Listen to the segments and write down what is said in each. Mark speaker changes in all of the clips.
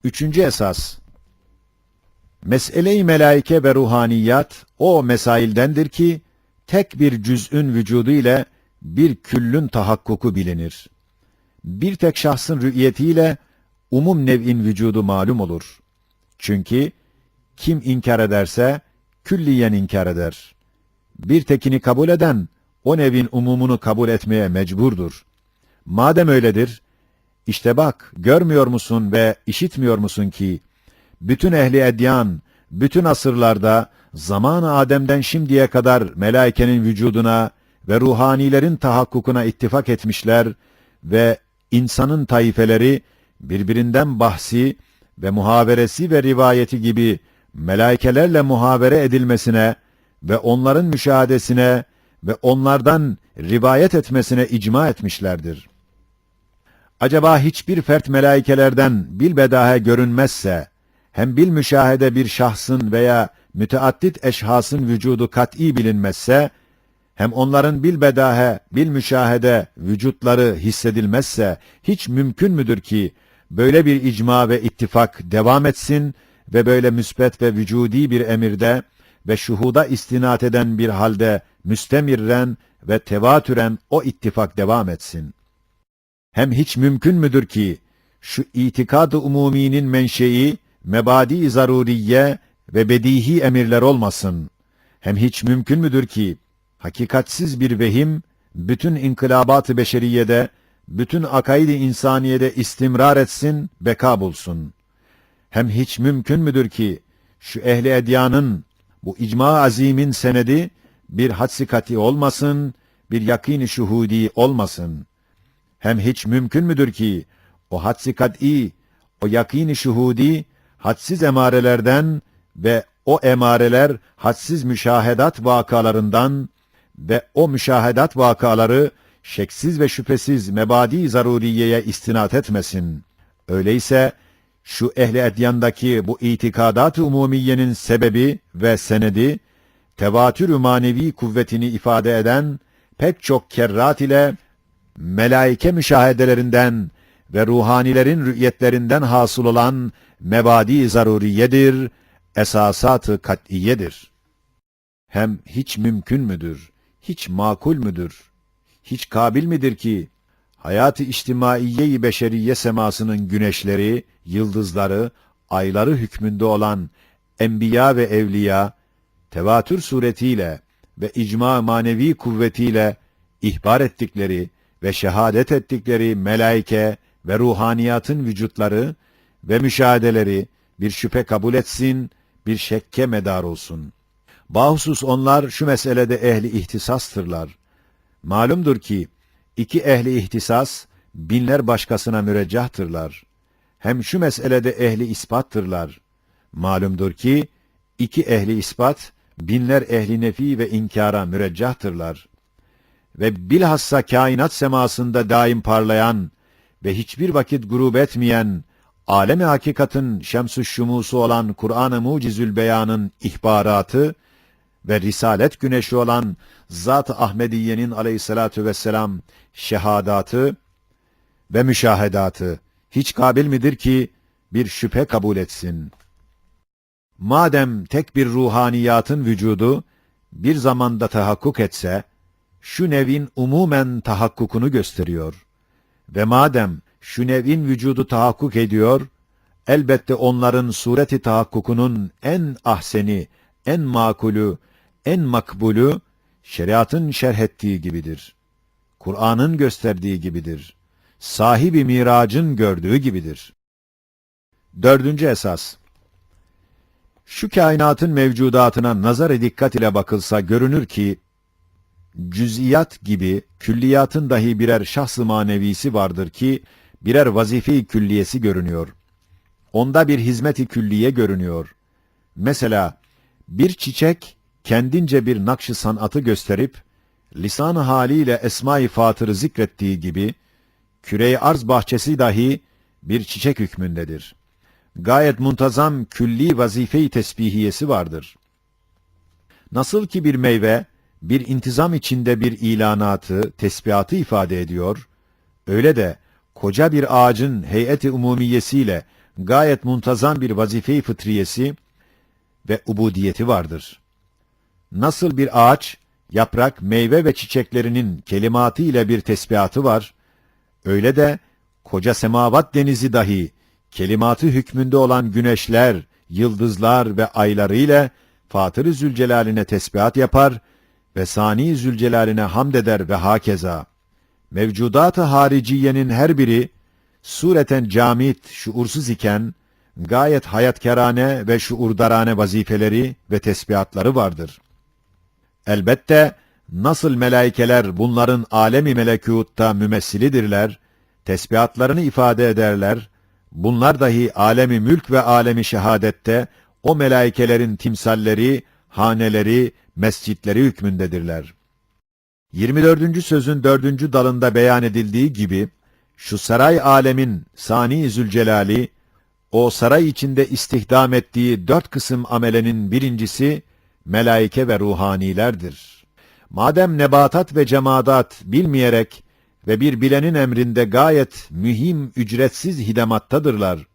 Speaker 1: Üçüncü esas, mesele-i melaike ve ruhaniyat o mesaildendir ki, tek bir cüz'ün vücudu ile bir küllün tahakkuku bilinir. Bir tek şahsın rü'yetiyle umum nev'in vücudu malum olur. Çünkü kim inkar ederse külliyen inkar eder. Bir tekini kabul eden o nev'in umumunu kabul etmeye mecburdur. Madem öyledir, işte bak, görmüyor musun ve işitmiyor musun ki bütün ehli edyan, bütün asırlarda zaman-ı Adem'den şimdiye kadar melaikenin vücuduna ve ruhanilerin tahakkukuna ittifak etmişler ve insanın taifeleri birbirinden bahsi ve muhaberesi ve rivayeti gibi melaikelerle muhabere edilmesine ve onların müşahadesine ve onlardan rivayet etmesine icma etmişlerdir. Acaba hiçbir fert melaikelerden bilbedahe görünmezse, hem bil müşahede bir şahsın veya müteaddit eşhasın vücudu kat'î bilinmezse, hem onların bilbedahe, bil müşahede vücutları hissedilmezse, hiç mümkün müdür ki, böyle bir icma ve ittifak devam etsin ve böyle müsbet ve vücudi bir emirde ve şuhuda istinat eden bir halde müstemirren ve tevatüren o ittifak devam etsin? Hem hiç mümkün müdür ki, şu itikad-ı umuminin menşei, mebadi-i zaruriye ve bedihi emirler olmasın? Hem hiç mümkün müdür ki, hakikatsiz bir vehim, bütün inkılabat-ı beşeriyede, bütün akaid-i insaniyede istimrar etsin, beka bulsun? Hem hiç mümkün müdür ki, şu ehli edyanın, bu icma azimin senedi, bir hadsi kati olmasın, bir yakîn-i şuhudi olmasın? Hem hiç mümkün müdür ki, o hadsi kat'î, o yakîn-i şuhudi, hadsiz emarelerden ve o emareler hadsiz müşahedat vakalarından ve o müşahedat vakaları şeksiz ve şüphesiz mebadi zaruriyeye istinat etmesin? Öyleyse, şu ehli edyandaki bu itikadat-ı umumiyenin sebebi ve senedi, tevatür-ü manevi kuvvetini ifade eden pek çok kerrat ile melaike müşahedelerinden ve ruhanilerin rü'yetlerinden hasıl olan mebadi zaruriyedir, esasat-ı kat'iyedir. Hem hiç mümkün müdür, hiç makul müdür, hiç kabil midir ki, hayat-ı içtimaiye-i beşeriye semasının güneşleri, yıldızları, ayları hükmünde olan enbiya ve evliya, tevatür suretiyle ve icma manevi kuvvetiyle ihbar ettikleri ve şehadet ettikleri melaike ve ruhaniyatın vücutları ve müşahedeleri bir şüphe kabul etsin, bir şekke medar olsun. Bahusus onlar şu meselede ehli ihtisastırlar. Malumdur ki, iki ehli ihtisas, binler başkasına müreccahtırlar. Hem şu meselede ehli ispattırlar. Malumdur ki, iki ehli ispat, binler ehli nefi ve inkara müreccahtırlar. Ve bilhassa kainat semasında daim parlayan ve hiçbir vakit gurub etmeyen, alem-i hakikatın şems-ü şumusu olan Kur'an-ı Mucizül Beyan'ın ihbaratı ve risalet güneşi olan Zat-ı Ahmediye'nin aleyhissalatu vesselam şehadatı ve müşahedatı hiç kabil midir ki bir şüphe kabul etsin? Madem tek bir ruhaniyatın vücudu bir zamanda tahakkuk etse, şu nev'in umumen tahakkukunu gösteriyor. Ve madem şu nev'in vücudu tahakkuk ediyor, elbette onların sureti tahakkukunun en ahseni, en makulü, en makbulü, şeriatın şerh ettiği gibidir. Kur'an'ın gösterdiği gibidir. Sahibi miracın gördüğü gibidir. Dördüncü esas. Şu kainatın mevcudatına nazar-ı dikkat ile bakılsa görünür ki, cüz'iyat gibi külliyatın dahi birer şahs-ı manevisi vardır ki, birer vazife-i külliyesi görünüyor. Onda bir hizmet-i külliye görünüyor. Mesela, bir çiçek, kendince bir nakş-ı sanatı gösterip, lisan-ı haliyle Esma-i Fatır'ı zikrettiği gibi, küre-i arz bahçesi dahi bir çiçek hükmündedir. Gayet muntazam külli vazife-i tesbihiyesi vardır. Nasıl ki bir meyve, bir intizam içinde bir ilanatı, tesbihatı ifade ediyor, öyle de koca bir ağacın heyet-i umumiyesiyle gayet muntazam bir vazife-i fıtriyesi ve ubudiyeti vardır. Nasıl bir ağaç, yaprak, meyve ve çiçeklerinin kelimatı ile bir tesbihatı var, öyle de koca semavat denizi dahi kelimatı hükmünde olan güneşler, yıldızlar ve ayları ile Fatır-ı Zülcelal'ine tesbihat yapar ve Sani Zülcelal'ine hamd eder ve hakeza. Mevcudat-ı hariciyenin her biri sureten camit, şuursuz iken gayet hayatkârane ve şuurdarane vazifeleri ve tesbihatları vardır. Elbette nasıl melaikeler bunların alemi melekûtta mümessilidirler, tesbihatlarını ifade ederler, bunlar dahi alemi mülk ve alemi şehadette o melaikelerin timsalleri, haneleri, mescitleri hükmündedirler. 24. sözün 4. dalında beyan edildiği gibi, şu saray alemin Sani Zülcelali, o saray içinde istihdam ettiği 4 kısım amelenin birincisi, melaike ve ruhanilerdir. Madem nebatat ve cemadat bilmeyerek ve bir bilenin emrinde gayet mühim ücretsiz hidemattadırlar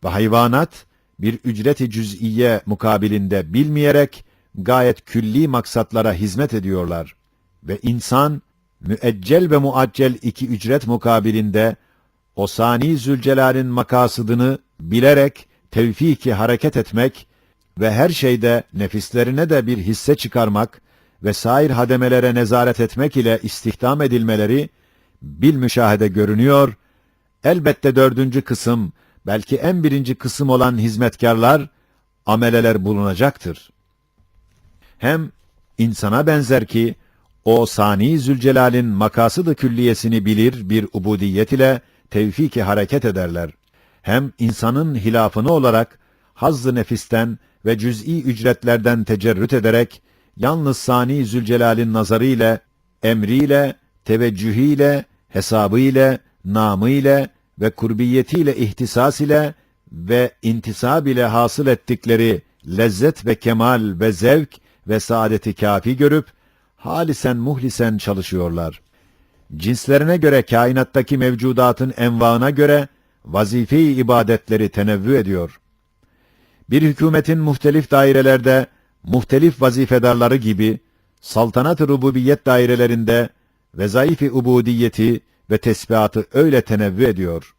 Speaker 1: ve hayvanat bir ücret-i cüz'iye mukabilinde bilmeyerek gayet külli maksatlara hizmet ediyorlar ve insan müeccel ve muaccel iki ücret mukabilinde o Sani Zülcelal'in makasıdını bilerek tevfiki hareket etmek ve her şeyde nefislerine de bir hisse çıkarmak ve sair hademelere nezaret etmek ile istihdam edilmeleri bilmüşahede görünüyor. Elbette 4. kısım, belki en birinci kısım olan hizmetkarlar, ameleler bulunacaktır. Hem insana benzer ki, o Sani Zülcelal'in makasıd-ı külliyesini bilir bir ubudiyet ile tevfiki hareket ederler. Hem insanın hilafını olarak hazz-ı nefisten ve cüz'i ücretlerden tecerrüt ederek, yalnız Sani Zülcelal'in nazarıyla, emriyle, teveccühüyle, hesabıyla, namıyla ve kurbiyetiyle, ihtisas ile ve intisab ile hasıl ettikleri lezzet ve kemal ve zevk ve saadeti kâfi görüp, halisen muhlisen çalışıyorlar. Cinslerine göre kainattaki mevcudatın envaına göre vazife-i ibadetleri tenevvü ediyor. Bir hükümetin muhtelif dairelerde muhtelif vazifedarları gibi saltanat-ı rububiyet dairelerinde vezayif-i ubudiyeti ve tesbihatı öyle tenevvü ediyor.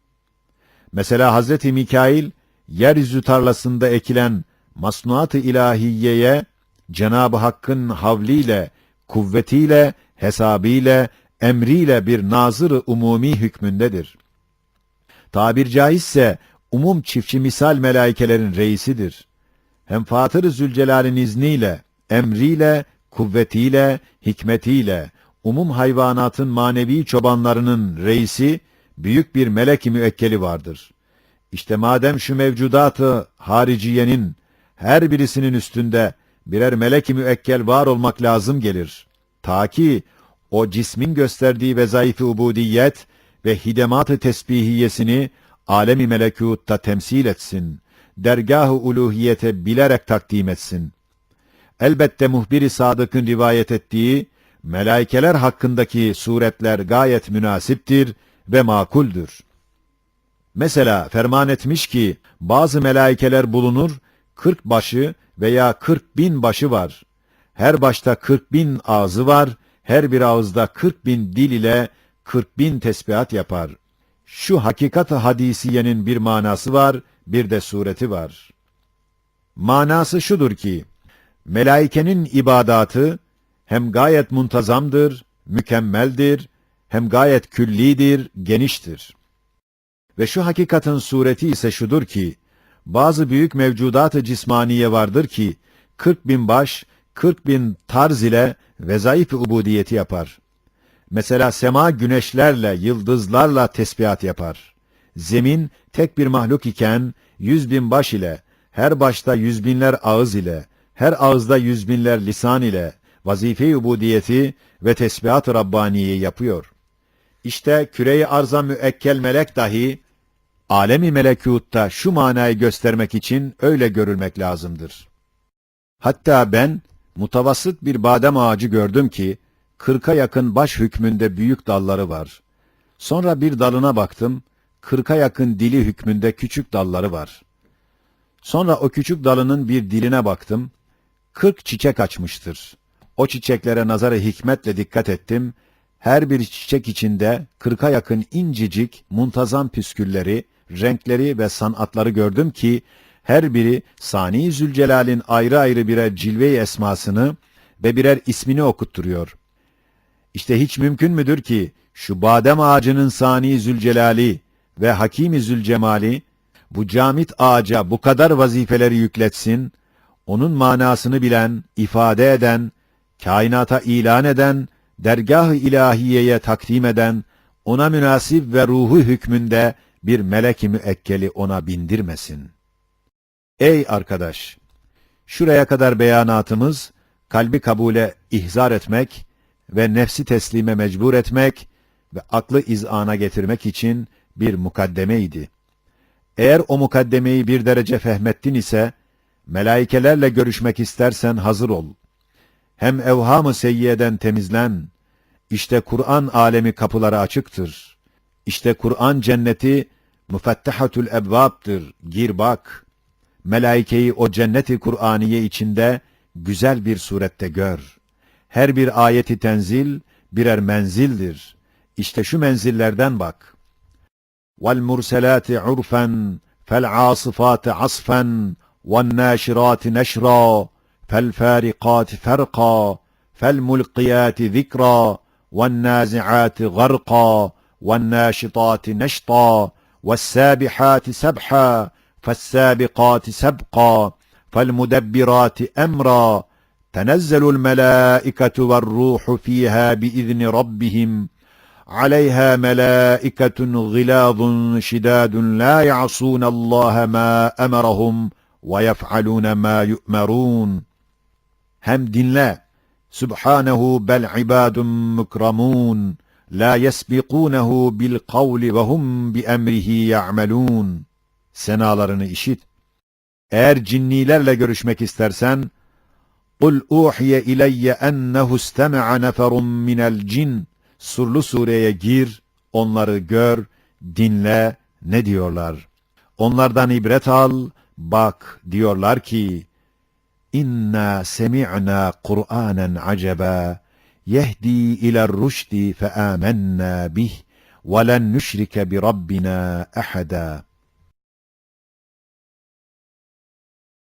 Speaker 1: Mesela Hazreti Mikail yeryüzü tarlasında ekilen masnuat-ı ilahiyeye Cenab-ı Hakk'ın havliyle, kuvvetiyle, hesabıyla, emriyle bir nazır-ı umumi hükmündedir. Tabir caizse umum çiftçi misal melaikelerin reisidir. Hem Fatır-ı Zülcelal'in izniyle, emriyle, kuvvetiyle, hikmetiyle, umum hayvanatın manevi çobanlarının reisi, büyük bir melek-i müekkeli vardır. İşte madem şu mevcudatı hariciyenin her birisinin üstünde birer melek-i müekkel var olmak lazım gelir. Ta ki o cismin gösterdiği vezayif-i ubudiyet ve hidemat-ı tesbihiyesini alemi melekûtta temsil etsin, dergâh-ı uluhiyete bilerek takdim etsin. Elbette muhbir-i sadıkın rivayet ettiği melaikeler hakkındaki suretler gayet münasiptir ve makuldür. Mesela ferman etmiş ki bazı melaikeler bulunur, 40 başı veya 40.000 başı var. Her başta 40.000 ağzı var, her bir ağızda 40.000 dil ile 40.000 tesbihat yapar. Şu hakikat-ı hadisiyenin bir manası var, bir de sureti var. Manası şudur ki, melaikenin ibadatı hem gayet muntazamdır, mükemmeldir, hem gayet küllidir, geniştir. Ve şu hakikatin sureti ise şudur ki, bazı büyük mevcudat-ı cismaniye vardır ki, 40.000 baş, 40.000 tarz ile vezayif-i ubudiyeti yapar. Mesela sema güneşlerle, yıldızlarla tesbihat yapar. Zemin tek bir mahluk iken 100.000 baş ile, her başta 100.000'ler ağız ile, her ağızda 100.000'ler lisan ile vazife-i ubudiyeti ve tesbihat-ı Rabbaniye'yi yapıyor. İşte küre-i arza müekkel melek dahi alemi melekûtta şu manayı göstermek için öyle görülmek lazımdır. Hatta ben mutavassıt bir badem ağacı gördüm ki 40'a yakın baş hükmünde büyük dalları var. Sonra bir dalına baktım, 40'a yakın dili hükmünde küçük dalları var. Sonra o küçük dalının bir diline baktım. 40 çiçek açmıştır. O çiçeklere nazarı hikmetle dikkat ettim. Her bir çiçek içinde 40'a yakın incecik, muntazam püskülleri, renkleri ve sanatları gördüm ki, her biri Sani Zülcelal'in ayrı ayrı birer cilve-i esmasını ve birer ismini okutturuyor. İşte hiç mümkün müdür ki, şu badem ağacının Sani Zülcelali ve Hakim-i Zülcemali, bu camit ağaca bu kadar vazifeleri yükletsin, onun manasını bilen, ifade eden, kainata ilan eden, dergâh-ı ilahiyeye takdim eden, ona münasip ve ruhu hükmünde bir melek-i müekkeli ona bindirmesin. Ey arkadaş! Şuraya kadar beyanatımız, kalbi kabule ihzar etmek ve nefsi teslime mecbur etmek ve aklı izana getirmek için bir mukaddemeydi. Eğer o mukaddemeyi bir derece fehmettin ise, melaikelerle görüşmek istersen hazır ol. Hem evham-ı seyyiyeden temizlen. İşte Kur'an alemi kapıları açıktır. İşte Kur'an cenneti müfettehatül ebvab'dır. Gir bak. Melaikeyi o cenneti Kur'aniye içinde güzel bir surette gör. Her bir ayeti tenzil birer menzildir. İşte şu menzillerden bak. وَالْمُرْسَلَاتِ عُرْفًا فَالْعَاصِفَاتِ عَصْفًا وَالنَّاشِرَاتِ نَشْرًا فَالْفَارِقَاتِ فَرْقًا فَالْمُلْقِيَاتِ ذِكْرًا وَالنَّازِعَاتِ غَرْقًا وَالنَّاشِطَاتِ نَشْطًا وَالسَّابِحَاتِ سَبْحًا فَالسَّابِقَاتِ سَبْقًا فَالْمُدَبِّرَاتِ أَمْرًا تَنَزَّلُ الْمَلَائِكَةُ وَالرُّوحُ فِيهَا بِإِذْنِ رَبِّهِمْ عَلَيْهَا مَلَائِكَةٌ غِلَاظٌ شِدَادٌ لَا يَعْصُونَ اللّٰهَ مَا أَمَرَهُمْ وَيَفْعَلُونَ مَا يُؤْمَرُونَ. Hem dinle. Subhanehu bel ibadun mukramun. La yesbikunehu bil kavli ve hum bi emrihi ya'melun. Senalarını işit. Eğer cinnilerle görüşmek istersen, قُلْ اُوحِيَ اِلَيَّ اَنَّهُ اسْتَمَعَ نَفَرٌ مِنَ الْجِنِّ. Surlu sureye gir, onları gör, dinle, ne diyorlar? Onlardan ibret al, bak, diyorlar ki, İnna semi'na Kur'anen acaba, yehdi iler rüşdi fe amennâ bih, ve len nüşrike bi Rabbina ahada.